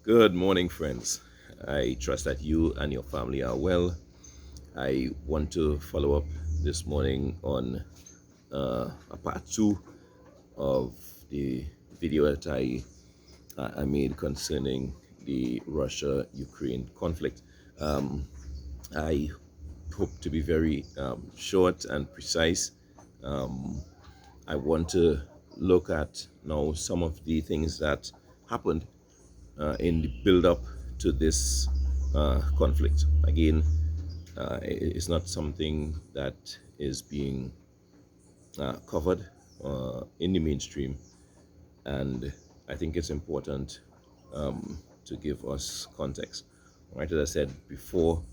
Good morning, friends. I trust that you and your family are well. I want to follow up this morning on a part two of the video that I made concerning the Russia-Ukraine conflict. Um, I hope to be very short and precise. Um, I want to look at now some of the things that happened in the build up to this conflict. Again, it's not something that is being covered in the mainstream, and I think it's important to give us context. Right, as I said before,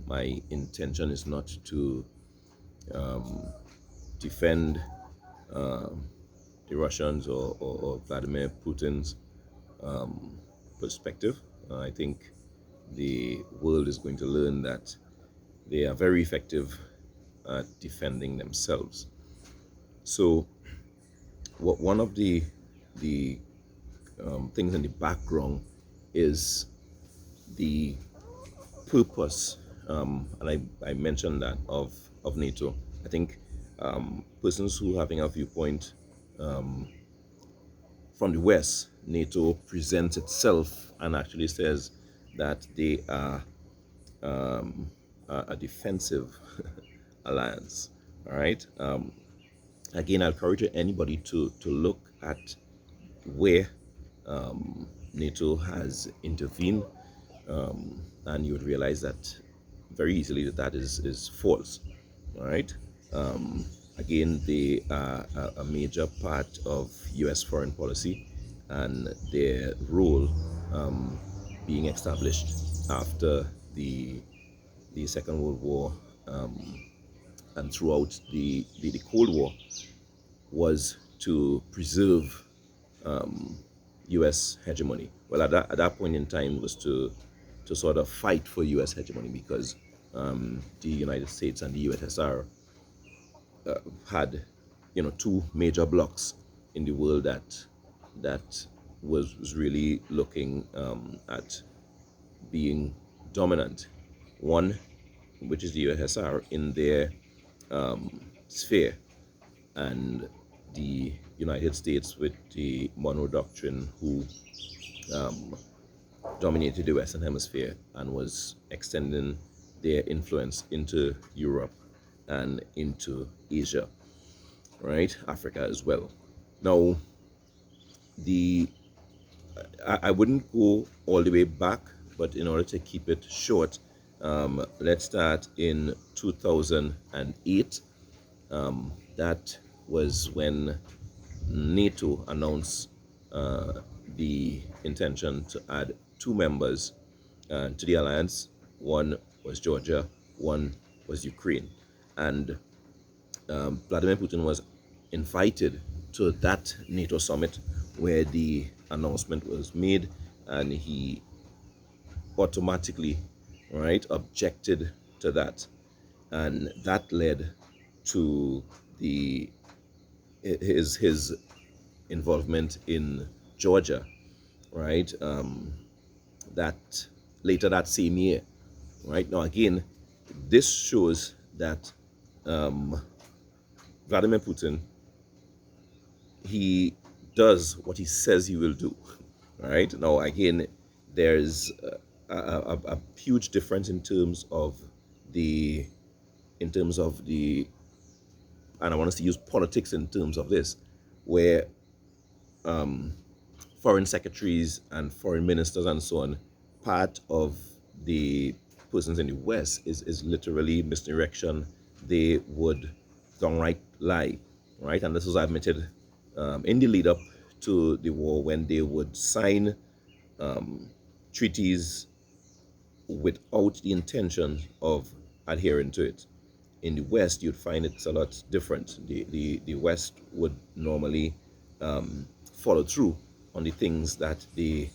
my intention is not to defend the Russians or Vladimir Putin's perspective. I think the world is going to learn that they are very effective at defending themselves. So, one of the things in the background is the purpose, and I mentioned that of NATO. I think persons who having a viewpoint from the West, NATO presents itself and actually says that they are a defensive alliance. All right. Again, I encourage anybody to look at where NATO has intervened, and you would realize that very easily that is false. All right. Again, they are a major part of U.S. foreign policy, and their role being established after the Second World War and throughout the Cold War was to preserve U.S. hegemony. Well, at that point in time was to sort of fight for U.S. hegemony because the United States and the USSR had, two major blocks in the world that was really looking at being dominant. One, which is the USSR in their sphere, and the United States with the Monroe Doctrine, who dominated the Western Hemisphere and was extending their influence into Europe and into Asia, right? Africa as well. Now, the I wouldn't go all the way back, but in order to keep it short, let's start in 2008. That was when NATO announced the intention to add two members to the alliance. One was Georgia, one was Ukraine. And Vladimir Putin was invited to that NATO summit where the announcement was made, and he automatically, right, objected to that, and that led to the his involvement in Georgia, right? That later that same year, right? Now again, this shows that Vladimir Putin, he does what he says he will do, right? Now again, there's a huge difference in terms of the and I want us to use politics in terms of this, where foreign secretaries and foreign ministers and so on, part of the persons in the West is literally misdirection. They would downright lie, right? And this was admitted in the lead up to the war when they would sign treaties without the intention of adhering to it. In the West, you'd find it's a lot different. The West would normally follow through on the things that they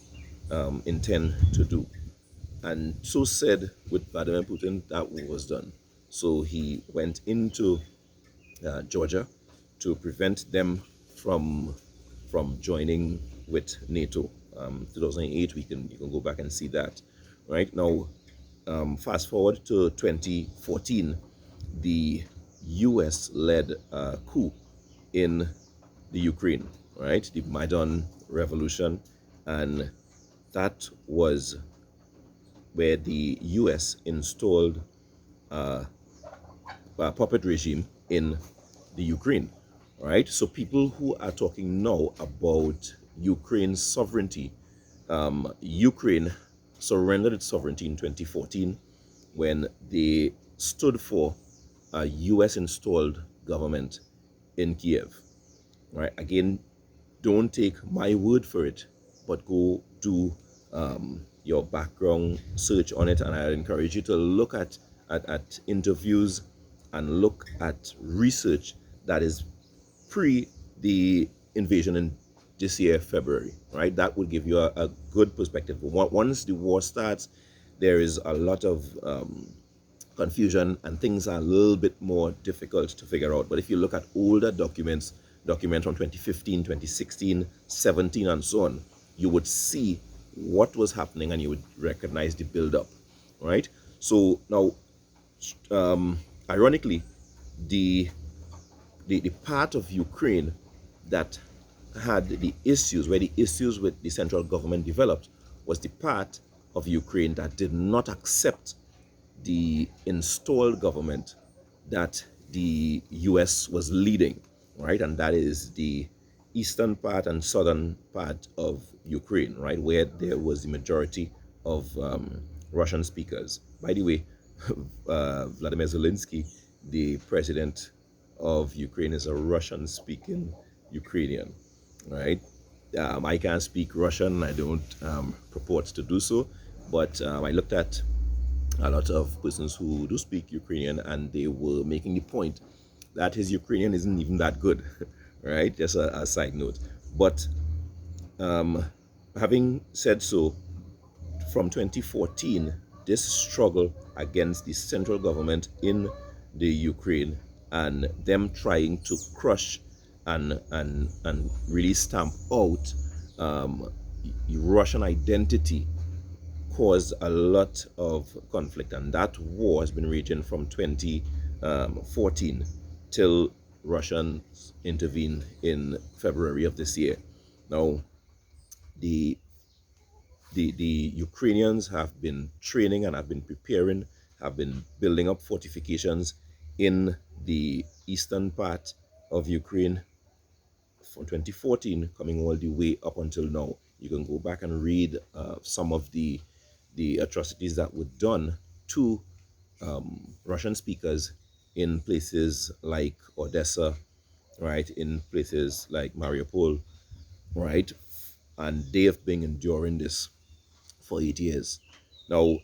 intend to do. And so said with Vladimir Putin, that was done. So he went into Georgia to prevent them from joining with NATO. 2008. You can go back and see that. Right now, fast forward to 2014, the U.S. led a coup in the Ukraine, right? The Maidan Revolution, and that was where the U.S. installed a puppet regime in the Ukraine, right? So people who are talking now about Ukraine's sovereignty, Ukraine surrendered its sovereignty in 2014 when they stood for a U.S. installed government in Kiev, right? Again, don't take my word for it, but go do your background search on it. And I encourage you to look at interviews and look at research that is pre the invasion in this year, February, right? That would give you a good perspective. Once the war starts, there is a lot of confusion and things are a little bit more difficult to figure out. But if you look at older documents from 2015, 2016, 17, and so on, you would see what was happening and you would recognize the build-up, right? So now, ironically, the the part of Ukraine that had the issues, where the issues with the central government developed, was the part of Ukraine that did not accept the installed government that the US was leading, right? And that is the eastern part and southern part of Ukraine, right? Where there was the majority of Russian speakers. By the way, Vladimir Zelensky, the president of Ukraine, is a Russian speaking Ukrainian, right? I can't speak Russian, I don't purport to do so, but I looked at a lot of persons who do speak Ukrainian, and they were making the point that his Ukrainian isn't even that good, right? Just a side note. But having said so, from 2014, this struggle against the central government in the Ukraine and them trying to crush and really stamp out Russian identity caused a lot of conflict, and that war has been raging from 2014 till Russians intervened in February of this year. Now, the the Ukrainians have been training and have been preparing, have been building up fortifications in the eastern part of Ukraine from 2014, coming all the way up until now. You can go back and read some of the atrocities that were done to Russian speakers in places like Odessa, right, in places like Mariupol, right, and they have been enduring this for 8 years. Now,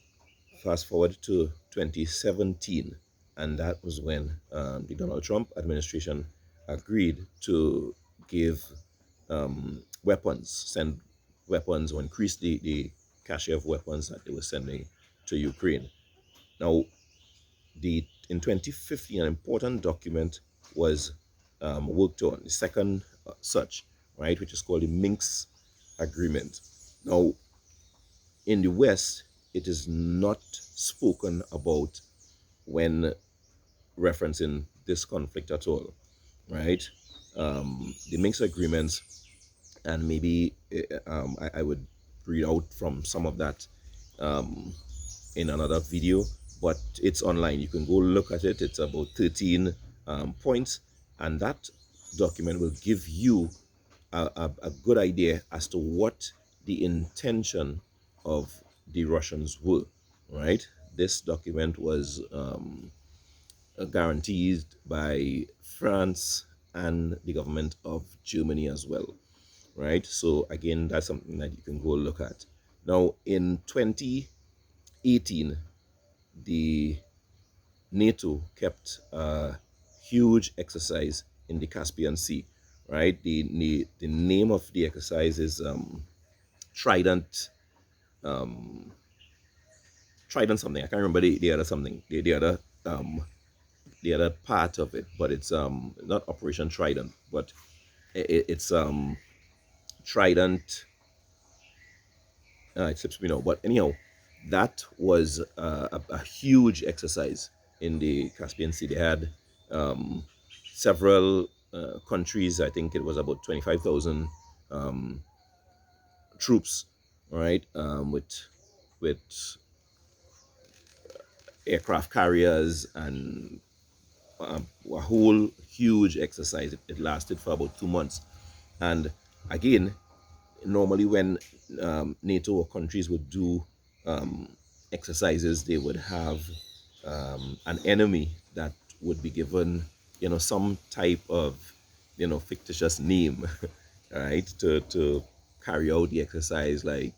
fast forward to 2017, and that was when the Donald Trump administration agreed to give weapons, send weapons, or increase the cache of weapons that they were sending to Ukraine. Now, in 2015, an important document was worked on, the second such, right, which is called the Minsk Agreement. Now, in the West, it is not spoken about when referencing this conflict at all, right? The Minsk agreements, and maybe I would read out from some of that in another video, but it's online. You can go look at it. It's about 13 points, and that document will give you a good idea as to what the intention of the Russians were, right? This document was guaranteed by France and the government of Germany as well, right? So again, that's something that you can go look at. Now, in 2018, the NATO kept a huge exercise in the Caspian Sea, right? The name of the exercise is Trident, Trident something. I can't remember the other something, the other part of it, but it's not Operation Trident, but it's Trident. It slips me now. But anyhow, that was a huge exercise in the Caspian Sea. They had um, several countries. I think it was about 25,000 um, troops, right? With aircraft carriers and a whole huge exercise. It lasted for about 2 months, and again, normally when NATO countries would do um, exercises, they would have an enemy that would be given, some type of, fictitious name, right, to carry out the exercise, like,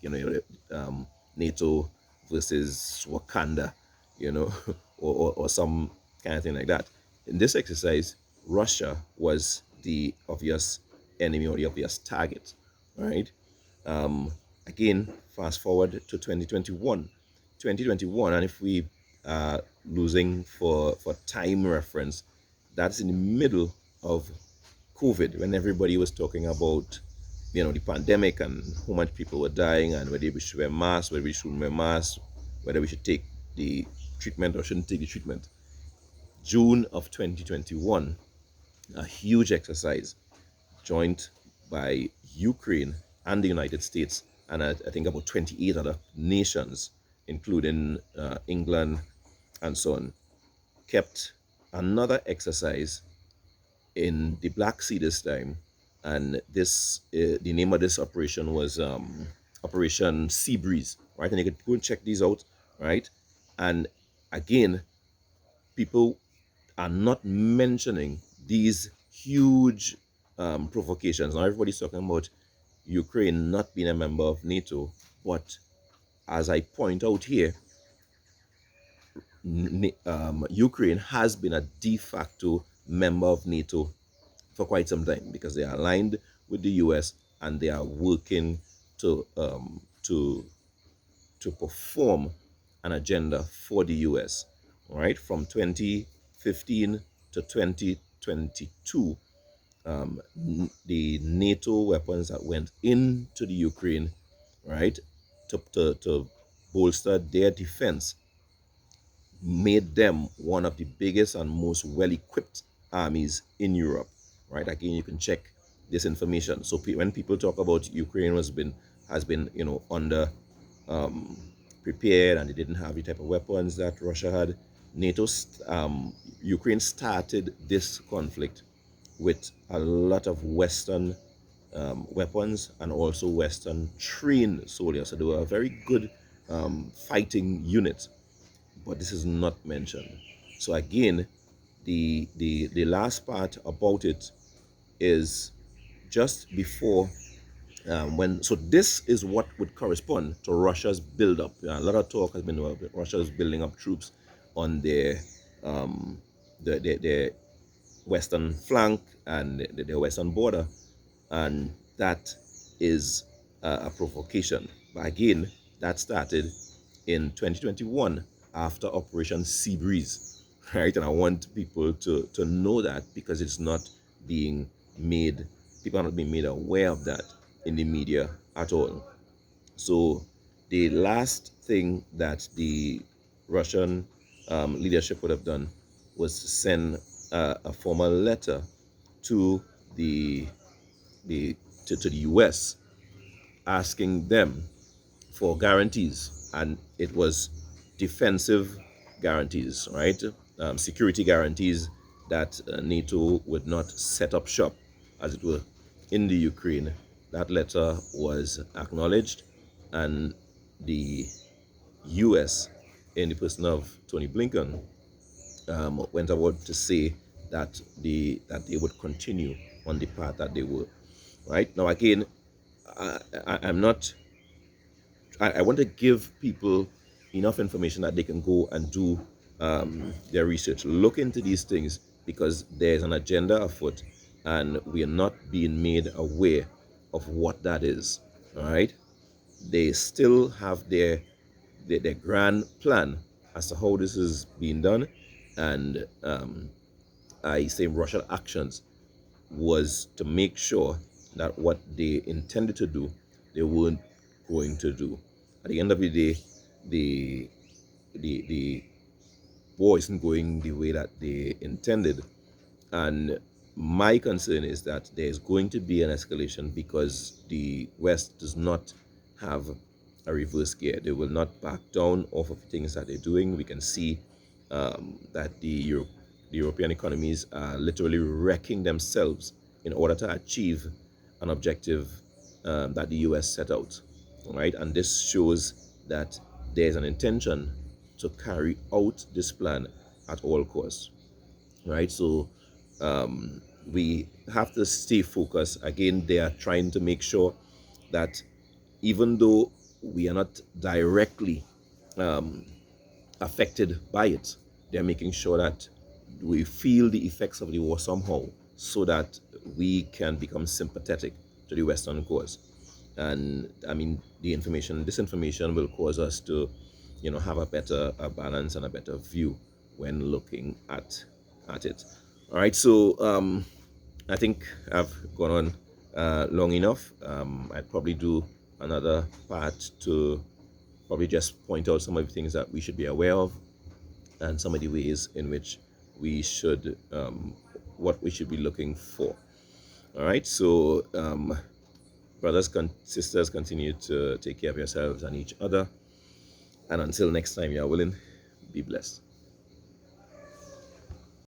NATO versus Wakanda, you know, or some kind of thing like that. In this exercise, Russia was the obvious enemy or the obvious target, right? Um, Again, fast forward to 2021. 2021, and if we are losing for time reference, that's in the middle of COVID, when everybody was talking about, the pandemic and how much people were dying and whether we should wear masks, whether we shouldn't wear masks, whether we should take the treatment or shouldn't take the treatment. June of 2021, a huge exercise joined by Ukraine and the United States, and I think about 28 other nations, including England and so on, kept another exercise in the Black Sea this time. And the name of this operation was Operation Sea Breeze, right? And you could go and check these out, right? And again, people are not mentioning these huge provocations. Now everybody's talking about Ukraine not being a member of NATO, but as I point out here, Ukraine has been a de facto member of NATO for quite some time because they are aligned with the US and they are working to perform an agenda for the US. Right, from 2015 to 2022, the NATO weapons that went into the Ukraine, right, to bolster their defense, made them one of the biggest and most well-equipped armies in Europe. Right? Again, you can check this information. So when people talk about Ukraine has been under prepared and they didn't have the type of weapons that Russia had, Ukraine started this conflict with a lot of Western weapons and also Western trained soldiers. So they were a very good fighting unit, but this is not mentioned. So again, the last part about it is just before when so this is what would correspond to Russia's build-up. A lot of talk has been about Russia's building up troops on um, their western flank and their western border, and that is a provocation. But again, that started in 2021 after Operation Sea Breeze, right? And I want people to know that because it's not being made, people are not being made aware of that in the media at all. So the last thing that the Russian leadership would have done was to send a formal letter to the the to the US asking them for guarantees, and it was defensive guarantees, right? Security guarantees that NATO would not set up shop, as it were, in the Ukraine. That letter was acknowledged, and the US, in the person of Tony Blinken, went about to say that they would continue on the path that they were. Right now, again, I'm not I want to give people enough information that they can go and do their research, look into these things, because there's an agenda afoot and we are not being made aware of what that is. All right. They still have their grand plan as to how this is being done. And I say Russian actions was to make sure that what they intended to do, they weren't going to do. at the end of the day, the the war isn't going the way that they intended. And my concern is that there's going to be an escalation because the West does not have a reverse gear. They will not back down off of the things that they're doing. We can see that the European economies are literally wrecking themselves in order to achieve an objective that the US set out, right? And this shows that there's an intention to carry out this plan at all costs, right? So we have to stay focused. Again, they are trying to make sure that even though we are not directly affected by it, they're making sure that we feel the effects of the war somehow so that we can become sympathetic to the Western cause. And I mean, this information will cause us to, have a better balance and a better view when looking at it. All right, so I think I've gone on long enough. I'd probably do another part to probably just point out some of the things that we should be aware of and some of the ways in which we should, what we should be looking for. All right, so brothers, sisters, continue to take care of yourselves and each other. And until next time, you're willing, be blessed.